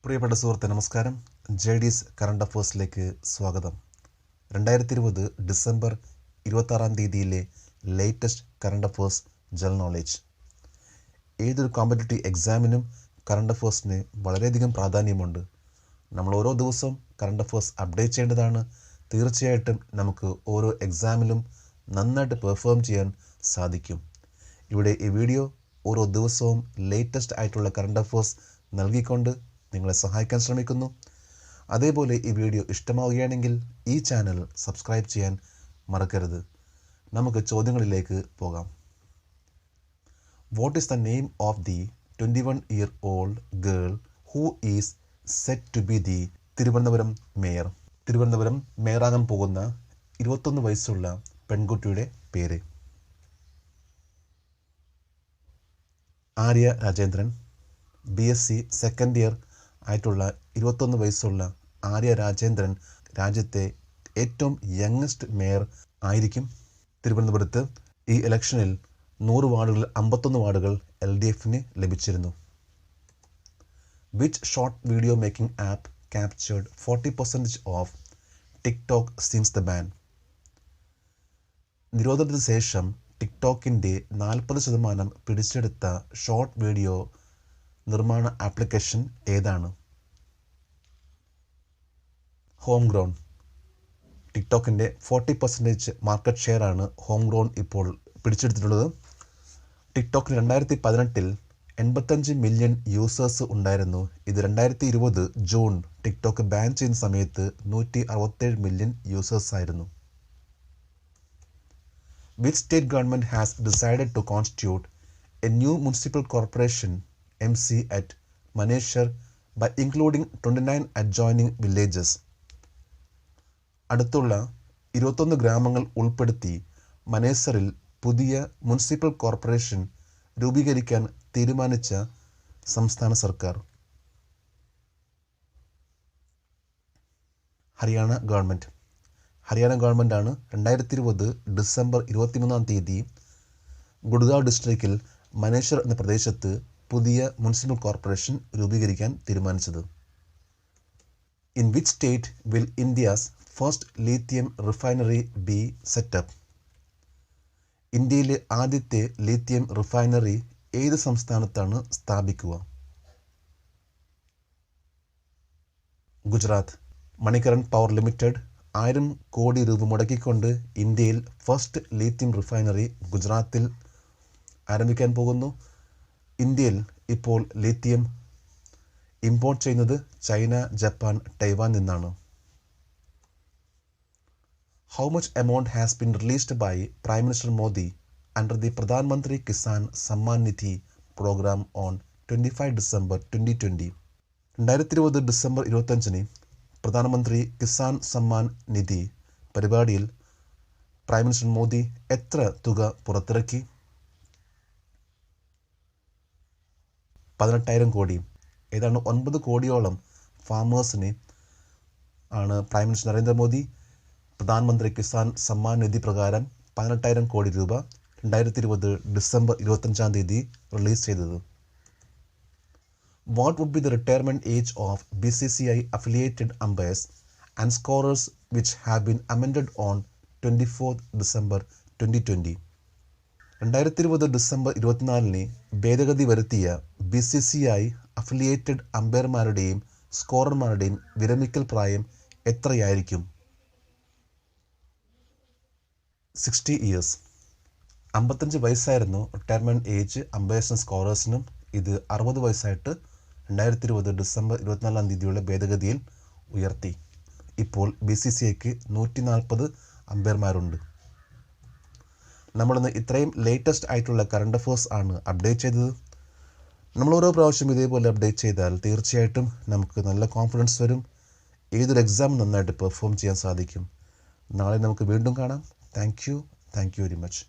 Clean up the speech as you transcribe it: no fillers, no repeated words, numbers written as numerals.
പ്രിയപ്പെട്ട സുഹൃത്തെ നമസ്കാരം. JD's കറണ്ട് അഫേഴ്സിലേക്ക് സ്വാഗതം. 2020 December 26 latest current affairs general knowledge. ഏതൊരു കോമ്പറ്റേറ്റീവ് എക്സാമിനും കറണ്ട് അഫേഴ്സിന് വളരെയധികം പ്രാധാന്യമുണ്ട്. നമ്മൾ ഓരോ ദിവസവും കറണ്ട് അഫേഴ്സ് അപ്ഡേറ്റ് ചെയ്യേണ്ടതാണ്. തീർച്ചയായിട്ടും നമുക്ക് ഓരോ എക്സാമിലും നന്നായിട്ട് പെർഫോം ചെയ്യാൻ സാധിക്കും. ഇവിടെ ഈ വീഡിയോ ഓരോ ദിവസവും ലേറ്റസ്റ്റ് ആയിട്ടുള്ള കറണ്ട് അഫേഴ്സ് നൽകിക്കൊണ്ട് നിങ്ങളെ സഹായിക്കാൻ ശ്രമിക്കുന്നു. അതേപോലെ ഈ വീഡിയോ ഇഷ്ടമാവുകയാണെങ്കിൽ ഈ ചാനൽ സബ്സ്ക്രൈബ് ചെയ്യാൻ മറക്കരുത്. നമുക്ക് ചോദ്യങ്ങളിലേക്ക് പോകാം. What is the name of the 21-year-old girl who is set to be the Thiruvananthapuram mayor? Thiruvananthapuram മേയറാകാൻ പോകുന്ന 21 വയസ്സുള്ള പെൺകുട്ടിയുടെ പേര്? Arya Rajendran. BSc second year ആയിട്ടുള്ള 21 വയസ്സുള്ള ആര്യ രാജേന്ദ്രൻ രാജ്യത്തെ ഏറ്റവും യങ്ങസ്റ്റ് മേയർ ആയിരിക്കും. തിരുവനന്തപുരത്ത് ഈ ഇലക്ഷനിൽ 100 വാർഡുകളിൽ 51 വാർഡുകൾ LDFന് ലഭിച്ചിരുന്നു. Which short video making app captured 40% of TikTok since the ban? നിരോധനത്തിന് ശേഷം ടിക്ടോക്കിൻ്റെ 40% പിടിച്ചെടുത്ത ഷോർട്ട് വീഡിയോ നിർമ്മാണ ആപ്ലിക്കേഷൻ ഏതാണ്? Home grown. ടിക്ടോക്കിൻ്റെ 40% മാർക്കറ്റ് ഷെയറാണ് ഹോം ഗ്രോൺ ഇപ്പോൾ പിടിച്ചെടുത്തിട്ടുള്ളത്. ടിക്ടോക്കിന് 2018 85 മില്യൺ യൂസേഴ്സ് ഉണ്ടായിരുന്നു. ഇത് 2020 ജൂൺ ടിക്ടോക്ക് ബാൻ ചെയ്യുന്ന സമയത്ത് 167 മില്യൺ യൂസേഴ്സ് ആയിരുന്നു. Which state government has decided to constitute a new municipal corporation MC at Manesar by including 29 adjoining villages? അടുത്തുള്ള 21 ഗ്രാമങ്ങൾ ഉൾപ്പെടുത്തി മനേസറിൽ പുതിയ മുനിസിപ്പൽ കോർപ്പറേഷൻ രൂപീകരിക്കാൻ തീരുമാനിച്ച സംസ്ഥാന സർക്കാർ? ഹരിയാന ഗവൺമെൻറ്. ഹരിയാന ഗവൺമെൻറ്റാണ് 2020 ഡിസംബർ 23 ഗുഡ്ഗാവ് ഡിസ്ട്രിക്റ്റിൽ മനേഷർ എന്ന പ്രദേശത്ത് പുതിയ മുനിസിപ്പൽ കോർപ്പറേഷൻ രൂപീകരിക്കാൻ തീരുമാനിച്ചത്. In which state will India's first lithium refinery B setup? ഇന്ത്യയിലെ ആദ്യത്തെ ലിഥിയം റിഫൈനറി ഏത് സംസ്ഥാനത്താണ് സ്ഥാപിക്കുക? ഗുജറാത്ത്. മണികരൺ പവർ ലിമിറ്റഡ് 1000 കോടി രൂപ മുടക്കിക്കൊണ്ട് ഇന്ത്യയിൽ ഫസ്റ്റ് ലിഥിയം റിഫൈനറി ഗുജറാത്തിൽ ആരംഭിക്കാൻ പോകുന്നു. ഇന്ത്യയിൽ ഇപ്പോൾ ലിഥിയം ഇമ്പോർട്ട് ചെയ്യുന്നത് ചൈന, ജപ്പാൻ, ടൈവാൻ നിന്നാണ്. How much amount has been released by prime minister Modi under the Pradhan Mantri Kisan Samman Nidhi programme on 25 December 2020? 2020 December 25 Pradhanmantri Kisan Samman നിധി പരിപാടിയിൽ പ്രൈം മിനിസ്റ്റർ മോദി എത്ര തുക പുറത്തിറക്കി? 18,000 കോടി. ഏതാണ്ട് 9 കോടിയോളം ഫാമേഴ്സിന് ആണ് പ്രൈം മിനിസ്റ്റർ നരേന്ദ്രമോദി പ്രധാനമന്ത്രി കിസാൻ സമ്മാൻ നിധി പ്രകാരം 18,000 കോടി രൂപ 2020 ഡിസംബർ 25 റിലീസ് ചെയ്തത്. What would be the retirement age of BCCI affiliated umpires and scorers which have been amended on 24th December 2020? 2020 December 24 ഭേദഗതി വരുത്തിയ BCCI അഫിലിയേറ്റഡ് അമ്പയർമാരുടെയും സ്കോറർമാരുടെയും വിരമിക്കൽ പ്രായം എത്രയായിരിക്കും? 60 years. 55 വയസ്സായിരുന്നു റിട്ടയർമെൻറ്റ് ഏജ് അമ്പയേഴ്സിനും സ്കോറേഴ്സിനും. ഇത് 60 വയസ്സായിട്ട് 2020 ഡിസംബർ 24 ഭേദഗതിയിൽ ഉയർത്തി. ഇപ്പോൾ BCCIക്ക് 140 അമ്പയർമാരുണ്ട്. നമ്മളിന്ന് ഇത്രയും ലേറ്റസ്റ്റ് ആയിട്ടുള്ള കറണ്ട് അഫേഴ്സ് ആണ് അപ്ഡേറ്റ് ചെയ്തത്. നമ്മൾ ഓരോ പ്രാവശ്യം ഇതേപോലെ അപ്ഡേറ്റ് ചെയ്താൽ തീർച്ചയായിട്ടും നമുക്ക് നല്ല കോൺഫിഡൻസ് വരും. ഏതൊരു എക്സാം നന്നായിട്ട് പെർഫോം ചെയ്യാൻ സാധിക്കും. നാളെ നമുക്ക് വീണ്ടും കാണാം. Thank you very much.